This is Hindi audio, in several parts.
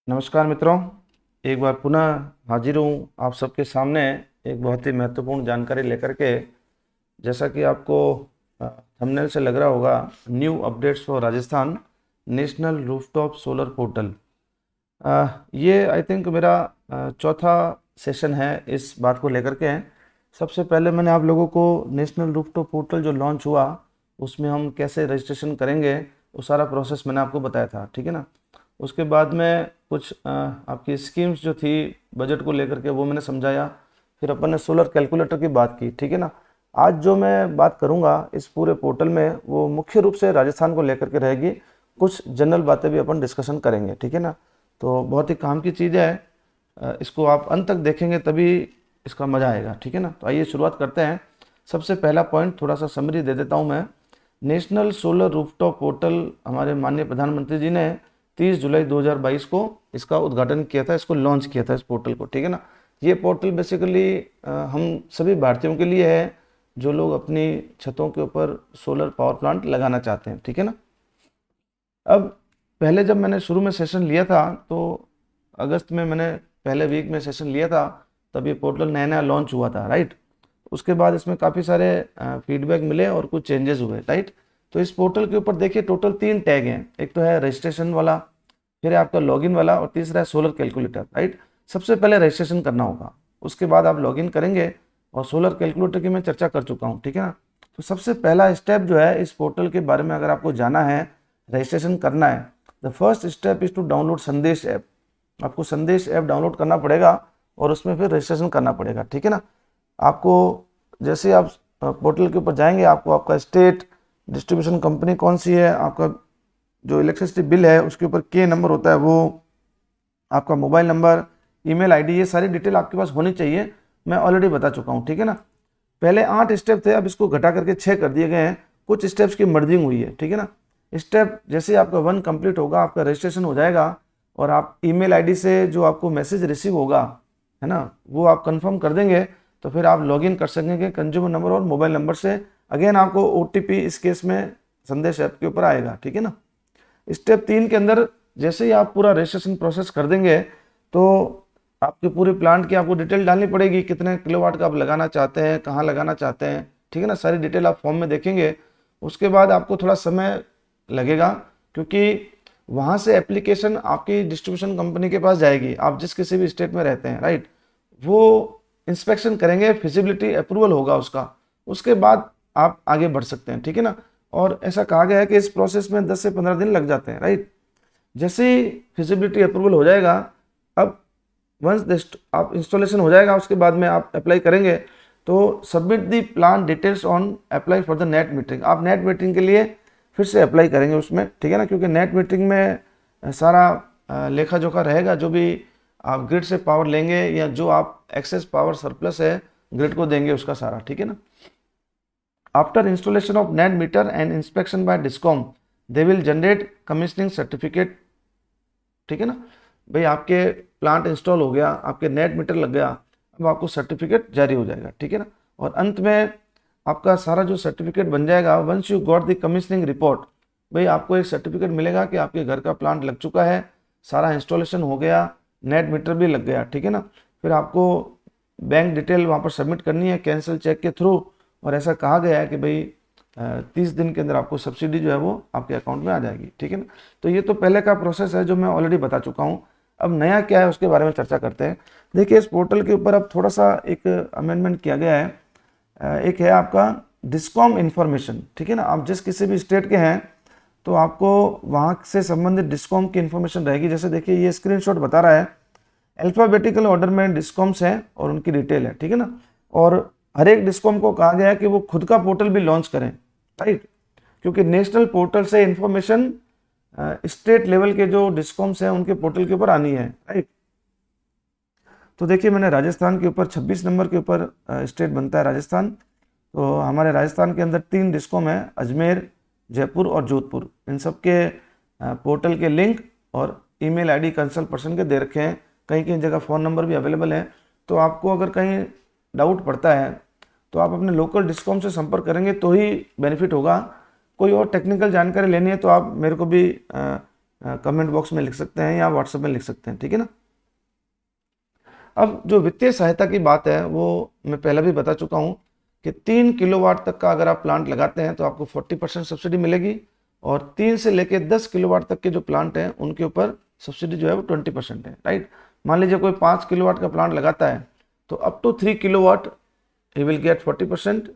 नमस्कार मित्रों, एक बार पुनः हाजिर हूँ आप सबके सामने एक बहुत ही महत्वपूर्ण जानकारी लेकर के। जैसा कि आपको थंबनेल से लग रहा होगा, new updates for Rajasthan national rooftop solar portal. ये आई थिंक मेरा चौथा सेशन है इस बात को लेकर के। सबसे पहले मैंने आप लोगों को नेशनल रूफटॉप पोर्टल जो लॉन्च हुआ उसमें हम कैसे रजिस्ट्रेशन करेंगे वो सारा प्रोसेस मैंने आपको बताया था, ठीक है ना। उसके बाद में कुछ आपकी स्कीम्स जो थी बजट को लेकर के वो मैंने समझाया। फिर अपन ने सोलर कैलकुलेटर की बात की, ठीक है ना। आज जो मैं बात करूंगा इस पूरे पोर्टल में वो मुख्य रूप से राजस्थान को लेकर के रहेगी। कुछ जनरल बातें भी अपन डिस्कशन करेंगे, ठीक है ना। तो बहुत ही काम की चीज़ है, इसको आप अंत तक देखेंगे तभी इसका मज़ा आएगा, ठीक है ना। तो आइए शुरुआत करते हैं। सबसे पहला पॉइंट थोड़ा सा समरी दे देता हूँ मैं। नेशनल सोलर रूफटॉप पोर्टल हमारे माननीय प्रधानमंत्री जी ने 30 जुलाई 2022 को इसका उद्घाटन किया था, इसको लॉन्च किया था इस पोर्टल को, ठीक है ना। ये पोर्टल बेसिकली हम सभी भारतीयों के लिए है जो लोग अपनी छतों के ऊपर सोलर पावर प्लांट लगाना चाहते हैं, ठीक है ना। अब पहले जब मैंने शुरू में सेशन लिया था तो अगस्त में मैंने पहले वीक में सेशन लिया था, तब ये पोर्टल नया नया लॉन्च हुआ था, राइट। उसके बाद इसमें काफ़ी सारे फीडबैक मिले और कुछ चेंजेस हुए, राइट। तो इस पोर्टल के ऊपर देखिए टोटल 3 टैग हैं। एक तो है रजिस्ट्रेशन वाला, फिर है आपका लॉगिन वाला, और तीसरा है सोलर कैलकुलेटर, राइट। सबसे पहले रजिस्ट्रेशन करना होगा, उसके बाद आप लॉगिन करेंगे। और सोलर कैलकुलेटर की मैं चर्चा कर चुका हूँ, ठीक है ना। तो सबसे पहला स्टेप जो है इस पोर्टल के बारे में अगर आपको जाना है, रजिस्ट्रेशन करना है, the first step is to download Sandesh app. आपको संदेश ऐप डाउनलोड करना पड़ेगा और उसमें फिर रजिस्ट्रेशन करना पड़ेगा, ठीक है ना। आपको जैसे आप पोर्टल के ऊपर जाएंगे, आपको आपका स्टेट, डिस्ट्रीब्यूशन कंपनी कौन सी है, आपका जो इलेक्ट्रिसिटी बिल है उसके ऊपर के नंबर होता है वो, आपका मोबाइल नंबर, ईमेल आईडी, ये सारी डिटेल आपके पास होनी चाहिए। मैं ऑलरेडी बता चुका हूँ, ठीक है ना। पहले 8 स्टेप थे, अब इसको घटा करके 6 कर दिए गए हैं। कुछ स्टेप्स की मर्जिंग हुई है, ठीक है ना। स्टेप जैसे आपका 1 कंप्लीट होगा, आपका रजिस्ट्रेशन हो जाएगा और आप ईमेल आईडी से जो आपको मैसेज रिसीव होगा, है ना, वो आप कंफर्म कर देंगे तो फिर आप लॉगिन कर सकेंगे कंज्यूमर नंबर और मोबाइल नंबर से। अगेन आपको ओटीपी इस केस में संदेश ऐप के ऊपर आएगा, ठीक है ना। स्टेप 3 के अंदर जैसे ही आप पूरा रजिस्ट्रेशन प्रोसेस कर देंगे तो आपके पूरे प्लांट की आपको डिटेल डालनी पड़ेगी, कितने किलोवाट का आप लगाना चाहते हैं, कहाँ लगाना चाहते हैं, ठीक है ना। सारी डिटेल आप फॉर्म में देखेंगे। उसके बाद आपको थोड़ा समय लगेगा क्योंकि वहाँ से एप्लीकेशन आपकी डिस्ट्रीब्यूशन कंपनी के पास जाएगी, आप जिस किसी भी स्टेट में रहते हैं, राइट। वो इंस्पेक्शन करेंगे, फिजिबिलिटी अप्रूवल होगा उसका, उसके बाद आप आगे बढ़ सकते हैं, ठीक है ना। और ऐसा कहा गया है कि इस प्रोसेस में 10 से 15 दिन लग जाते हैं, राइट। जैसे ही फिजिबिलिटी अप्रूवल हो जाएगा, अब वंस आप इंस्टॉलेशन हो जाएगा, उसके बाद में आप अप्लाई करेंगे तो submit the plan details on apply for the net metering. आप नेट मीटरिंग के लिए फिर से अप्लाई करेंगे उसमें, ठीक है ना, क्योंकि नेट मीटरिंग में सारा लेखा जोखा रहेगा। जो भी आप ग्रिड से पावर लेंगे या जो आप एक्सेस पावर सरप्लस है ग्रिड को देंगे उसका सारा, ठीक है ना। After installation of net meter and inspection by discom they will generate commissioning certificate, ठीक है ना। भाई आपके प्लांट इंस्टॉल हो गया, आपके नेट मीटर लग गया, अब आपको सर्टिफिकेट जारी हो जाएगा, ठीक है ना। और अंत में आपका सारा जो सर्टिफिकेट बन जाएगा, once you got the commissioning report, भाई आपको एक सर्टिफिकेट मिलेगा कि आपके घर का प्लांट लग चुका है, सारा इंस्टॉलेशन हो गया, नेट मीटर भी लग गया, ठीक है ना। फिर आपको बैंक डिटेल वहाँ पर सबमिट करनी है कैंसिल चेक के थ्रू। और ऐसा कहा गया है कि भाई 30 दिन के अंदर आपको सब्सिडी जो है वो आपके अकाउंट में आ जाएगी, ठीक है ना। तो ये तो पहले का प्रोसेस है जो मैं ऑलरेडी बता चुका हूँ। अब नया क्या है उसके बारे में चर्चा करते हैं। देखिए इस पोर्टल के ऊपर अब थोड़ा सा एक अमेंडमेंट किया गया है। एक है आपका डिस्कॉम इन्फॉर्मेशन, ठीक है ना। आप जिस किसी भी स्टेट के हैं तो आपको वहाँ से संबंधित डिस्कॉम की इन्फॉर्मेशन रहेगी। जैसे देखिए ये स्क्रीनशॉट बता रहा है, अल्फ़ाबेटिकल ऑर्डर में डिस्कॉम्स हैं और उनकी डिटेल है, ठीक है ना। और हर एक डिस्कॉम को कहा गया है कि वो खुद का पोर्टल भी लॉन्च करें, राइट। क्योंकि नेशनल पोर्टल से इंफॉर्मेशन स्टेट लेवल के जो डिस्कॉम्स हैं उनके पोर्टल के ऊपर आनी है, राइट। तो देखिए मैंने राजस्थान के ऊपर 26 नंबर के ऊपर स्टेट बनता है राजस्थान। तो हमारे राजस्थान के अंदर 3 डिस्कॉम है, अजमेर, जयपुर और जोधपुर। इन सब के पोर्टल के लिंक और ईमेल आईडी कंसल्ट पर्सन के दे रखे हैं। कहीं कहीं जगह फ़ोन नंबर भी अवेलेबल है। तो आपको अगर कहीं डाउट पड़ता है तो आप अपने लोकल डिस्कॉम से संपर्क करेंगे तो ही बेनिफिट होगा। कोई और टेक्निकल जानकारी लेनी है तो आप मेरे को भी कमेंट बॉक्स में लिख सकते हैं या व्हाट्सएप में लिख सकते हैं, ठीक है ना। अब जो वित्तीय सहायता की बात है वो मैं पहले भी बता चुका हूँ कि 3 किलोवाट तक का अगर आप प्लांट लगाते हैं तो आपको 40% सब्सिडी मिलेगी, और 3 से लेकर 10 किलोवाट तक के जो प्लांट हैं उनके ऊपर सब्सिडी जो है वो 20% है, राइट। मान लीजिए कोई 5 किलोवाट का प्लांट लगाता है तो up to 3 kilowatt he will get 40%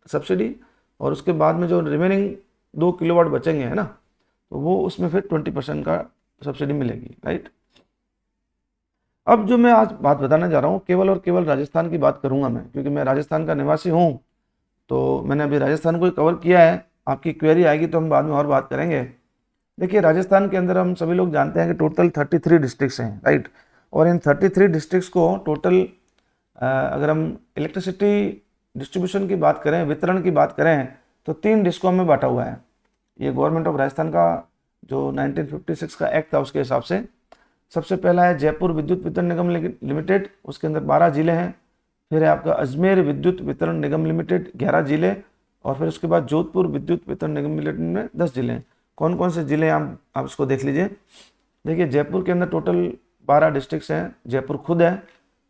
subsidy, और उसके बाद में जो रिमेनिंग 2 किलोवाट बचेंगे, है ना, तो वो उसमें फिर 20% का सब्सिडी मिलेगी, राइट। अब जो मैं आज बात बताने जा रहा हूँ केवल और केवल राजस्थान की बात करूंगा मैं, क्योंकि मैं राजस्थान का निवासी हूँ, तो मैंने अभी राजस्थान को ही कवर किया है। आपकी क्वेरी आएगी तो हम बाद में और बात करेंगे। देखिए, राजस्थान के अंदर हम सभी लोग जानते हैं कि टोटल 33 डिस्ट्रिक्ट्स हैं, राइट। और इन 33 डिस्ट्रिक्ट्स को टोटल अगर हम इलेक्ट्रिसिटी डिस्ट्रीब्यूशन की बात करें, वितरण की बात करें, तो 3 डिस्कॉम में बांटा हुआ है। ये गवर्नमेंट ऑफ राजस्थान का जो 1956 का एक्ट था उसके हिसाब से सबसे पहला है जयपुर विद्युत वितरण निगम लिमिटेड, उसके अंदर 12 जिले हैं। फिर है आपका अजमेर विद्युत वितरण निगम लिमिटेड, 11 जिले। और फिर उसके बाद जोधपुर विद्युत वितरण निगम लिमिटेड में 10 जिले हैं। कौन कौन से जिले हैं आप इसको देख लीजिए। देखिए, जयपुर के अंदर टोटल 12 डिस्ट्रिक्ट्स हैं। जयपुर खुद है,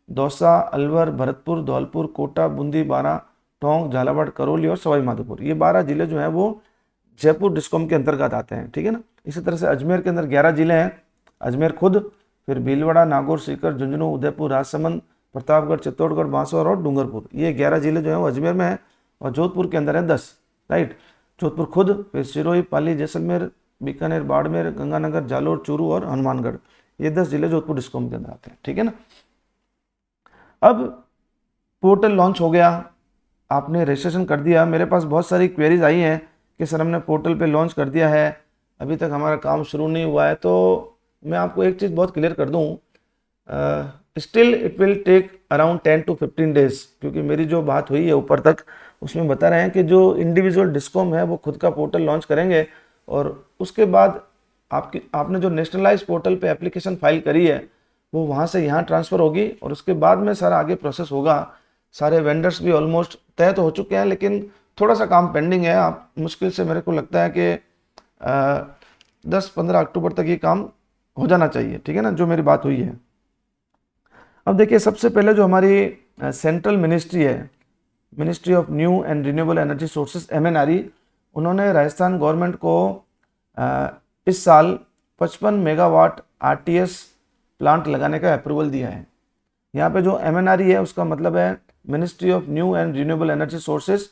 दौसा, अलवर, भरतपुर, धौलपुर, कोटा, बूंदी, बारां, टोंक, झालावाड़, करौली और सवाई माधोपुर, ये 12 जिले जो हैं वो जयपुर डिस्कॉम के अंतर्गत आते हैं, ठीक है ना। इसी तरह से अजमेर के अंदर 11 जिले हैं। अजमेर खुद, फिर भीलवाड़ा, नागौर, सीकर, झुंझुनू, उदयपुर, राजसमंद, प्रतापगढ़, चित्तौड़गढ़, बांसवाड़ा और डूंगरपुर, ये 11 जिले जो हैं वो अजमेर में है। और जोधपुर के अंदर है 10, राइट। जोधपुर खुद, फिर सिरोही, पाली, जैसलमेर, बीकानेर, बाड़मेर, गंगानगर, जालोर, चूरू और हनुमानगढ़, ये 10 जिले जोधपुर डिस्कॉम के अंदर आते हैं, ठीक है ना। अब पोर्टल लॉन्च हो गया, आपने रजिस्ट्रेशन कर दिया। मेरे पास बहुत सारी क्वेरीज आई हैं कि सर हमने पोर्टल पे लॉन्च कर दिया है, अभी तक हमारा काम शुरू नहीं हुआ है। तो मैं आपको एक चीज़ बहुत क्लियर कर दूं, still it will take around 10 to 15 days, क्योंकि मेरी जो बात हुई है ऊपर तक उसमें बता रहे हैं कि जो इंडिविजुअल डिस्कॉम है वो खुद का पोर्टल लॉन्च करेंगे, और उसके बाद आपने जो नेशनलाइज पोर्टल पे एप्लीकेशन फाइल करी है वो वहाँ से यहाँ ट्रांसफ़र होगी, और उसके बाद में सारा आगे प्रोसेस होगा। सारे वेंडर्स भी ऑलमोस्ट तय तो हो चुके हैं, लेकिन थोड़ा सा काम पेंडिंग है। आप मुश्किल से मेरे को लगता है कि 10-15 अक्टूबर तक ये काम हो जाना चाहिए, ठीक है ना, जो मेरी बात हुई है। अब देखिए, सबसे पहले जो हमारी सेंट्रल मिनिस्ट्री है, ministry of new and renewable energy sources, MNRE, उन्होंने राजस्थान गवर्नमेंट को इस साल 55 मेगावाट RTS प्लांट लगाने का अप्रूवल दिया है। यहाँ पे जो MNRE है उसका मतलब है ministry of new and renewable energy sources,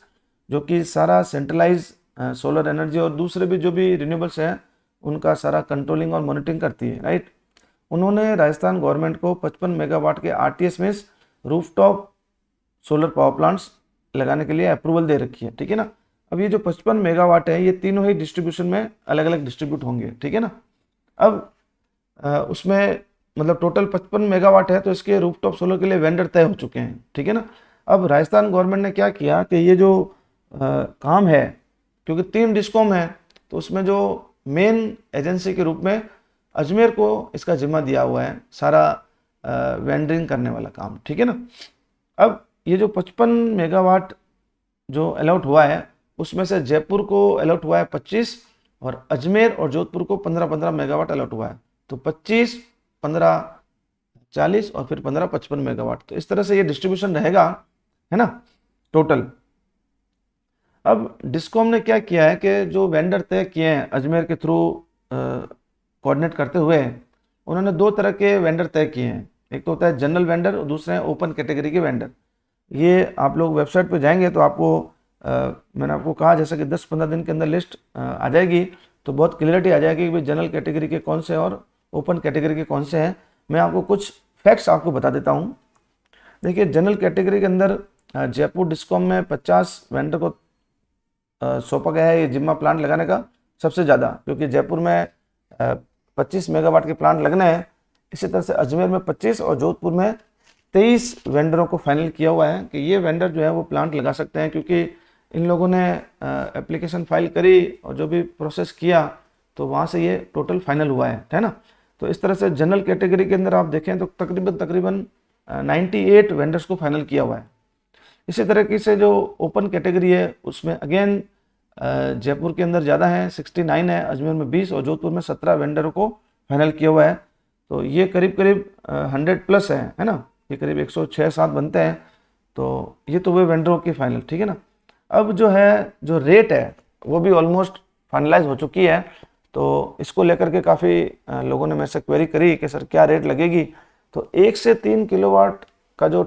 जो कि सारा सेंट्रलाइज सोलर एनर्जी और दूसरे भी जो भी रिन्यूएबल्स हैं उनका सारा कंट्रोलिंग और मॉनिटरिंग करती है, राइट। उन्होंने राजस्थान गवर्नमेंट को 55 मेगावाट के RTS में रूफटॉप सोलर पावर प्लांट्स लगाने के लिए अप्रूवल दे रखी है, ठीक है ना। अब ये जो 55 मेगावाट है ये तीनों ही डिस्ट्रीब्यूशन में अलग अलग डिस्ट्रीब्यूट होंगे, ठीक है ना। अब उसमें मतलब टोटल 55 मेगावाट है, तो इसके रूफटॉप सोलर के लिए वेंडर तय हो चुके हैं, ठीक है ना। अब राजस्थान गवर्नमेंट ने क्या किया कि ये जो काम है, क्योंकि 3 डिस्कॉम है तो उसमें जो मेन एजेंसी के रूप में अजमेर को इसका जिम्मा दिया हुआ है, सारा वेंडरिंग करने वाला काम, ठीक है ना। अब ये जो 55 मेगावाट जो अलॉट हुआ है उसमें से जयपुर को अलॉट हुआ है 25, और अजमेर और जोधपुर को 15-15 मेगावाट अलॉट हुआ है। तो 25, 15, 40 और फिर 15, 55 मेगावाट, तो इस तरह से ये डिस्ट्रीब्यूशन रहेगा, है ना, टोटल। अब डिस्कॉम ने क्या किया है कि जो वेंडर तय किए हैं अजमेर के थ्रू कोऑर्डिनेट करते हुए, उन्होंने 2 तरह के वेंडर तय किए हैं। एक तो होता है जनरल वेंडर और दूसरे हैं ओपन कैटेगरी के वेंडर। ये आप लोग वेबसाइट पे जाएंगे तो आपको मैंने आपको कहा जैसा कि 10-15 दिन के अंदर लिस्ट आ जाएगी, तो बहुत क्लियरिटी आ जाएगी कि भाई जनरल कैटेगरी के कौन से और ओपन कैटेगरी के कौन से हैं। मैं आपको कुछ फैक्ट्स आपको बता देता हूँ। देखिए, जनरल कैटेगरी के अंदर जयपुर डिस्कॉम में 50 वेंडर को सौंपा गया है ये जिम्मा प्लांट लगाने का, सबसे ज़्यादा, क्योंकि जयपुर में 25 मेगावाट के प्लांट लगने हैं। इसी तरह से अजमेर में 25 और जोधपुर में 23 वेंडरों को फाइनल किया हुआ है कि ये वेंडर जो है वो प्लांट लगा सकते हैं, क्योंकि इन लोगों ने एप्लीकेशन फाइल करी और जो भी प्रोसेस किया तो वहाँ से ये टोटल फाइनल हुआ है ना। तो इस तरह से जनरल कैटेगरी के अंदर आप देखें तो तकरीबन 98 वेंडर्स को फाइनल किया हुआ है। इसी तरीके से जो ओपन कैटेगरी है उसमें अगेन जयपुर के अंदर ज़्यादा है, 69 है, अजमेर में 20 और जोधपुर में 17 वेंडरों को फाइनल किया हुआ है। तो ये करीब करीब 100 प्लस है ना, ये करीब 106-7 बनते हैं। तो ये तो वे वेंडरों की फाइनल, ठीक है ना। अब जो है, जो रेट है वो भी ऑलमोस्ट फाइनलाइज हो चुकी है। तो इसको लेकर के काफ़ी लोगों ने मेरे से क्वेरी करी कि सर क्या रेट लगेगी। तो 1 से 3 किलोवाट का जो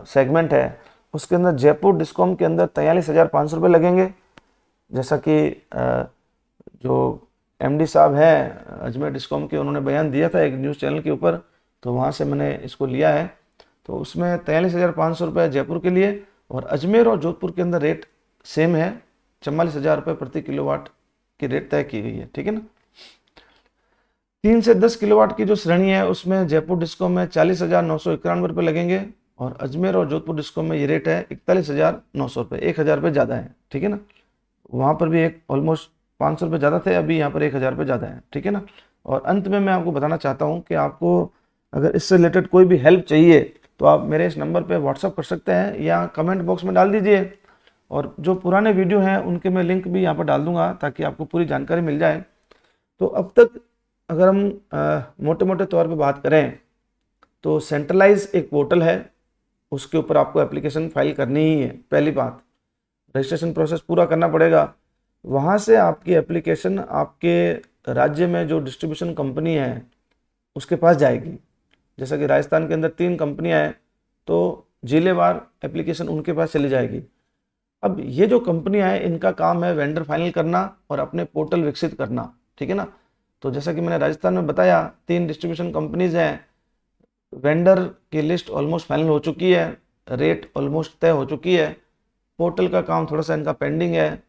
सेगमेंट है उसके अंदर जयपुर डिस्कॉम के अंदर 43,500 रुपये लगेंगे। जैसा कि जो एमडी साहब हैं अजमेर डिस्कॉम के, उन्होंने बयान दिया था एक न्यूज़ चैनल के ऊपर, तो वहाँ से मैंने इसको लिया है। तो उसमें 43,500 रुपये जयपुर के लिए, और अजमेर और जोधपुर के अंदर रेट सेम है, 44,000 रुपये प्रति किलोवाट की रेट तय की गई है, ठीक है ना। 3 से 10 किलोवाट की जो श्रेणी है उसमें जयपुर डिस्कॉम में 40,991 रुपये लगेंगे, और अजमेर और जोधपुर डिस्कॉम में ये रेट है 41,900 रुपये, 1,000 रुपये ज़्यादा है, ठीक है ना। वहाँ पर भी एक ऑलमोस्ट 500 रुपये ज़्यादा थे, अभी यहाँ पर 1,000 रुपये ज़्यादा है, ठीक है ना। और अंत में मैं आपको बताना चाहता हूँ कि आपको अगर इससे रिलेटेड कोई भी हेल्प चाहिए तो आप मेरे इस नंबर पे व्हाट्सअप कर सकते हैं या कमेंट बॉक्स में डाल दीजिए, और जो पुराने वीडियो हैं उनके मैं लिंक भी यहाँ पर डाल दूँगा ताकि आपको पूरी जानकारी मिल जाए। तो अब तक अगर हम मोटे मोटे तौर पे बात करें तो सेंट्रलाइज एक पोर्टल है, उसके ऊपर आपको एप्लीकेशन फाइल करनी ही है। पहली बात, रजिस्ट्रेशन प्रोसेस पूरा करना पड़ेगा। वहाँ से आपकी एप्लीकेशन आपके राज्य में जो डिस्ट्रीब्यूशन कंपनी है उसके पास जाएगी। जैसा कि राजस्थान के अंदर 3 कंपनियाँ हैं, तो जिलेवार एप्लीकेशन उनके पास चली जाएगी। अब ये जो कंपनियाँ हैं इनका काम है वेंडर फाइनल करना और अपने पोर्टल विकसित करना, ठीक है ना। तो जैसा कि मैंने राजस्थान में बताया 3 डिस्ट्रीब्यूशन कंपनीज हैं, वेंडर की लिस्ट ऑलमोस्ट फाइनल हो चुकी है, रेट ऑलमोस्ट तय हो चुकी है, पोर्टल का काम थोड़ा सा इनका पेंडिंग है,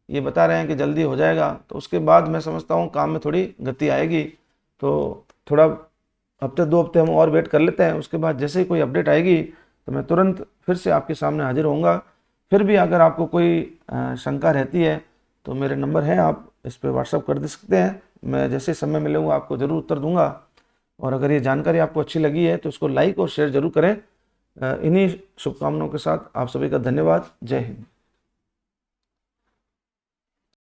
ये बता रहे हैं कि जल्दी हो जाएगा। तो उसके बाद मैं समझता हूँ काम में थोड़ी गति आएगी। तो थोड़ा हफ्ते 2 हफ्ते हम और वेट कर लेते हैं, उसके बाद जैसे ही कोई अपडेट आएगी तो मैं तुरंत फिर से आपके सामने हाजिर होऊंगा। फिर भी अगर आपको कोई शंका रहती है तो मेरे नंबर है, आप इस पर व्हाट्सअप कर दे सकते हैं। मैं जैसे समय मिलूँगा आपको ज़रूर उत्तर दूंगा। और अगर ये जानकारी आपको अच्छी लगी है तो इसको लाइक और शेयर ज़रूर करें। इन्हीं शुभकामनाओं के साथ आप सभी का धन्यवाद। जय हिंद।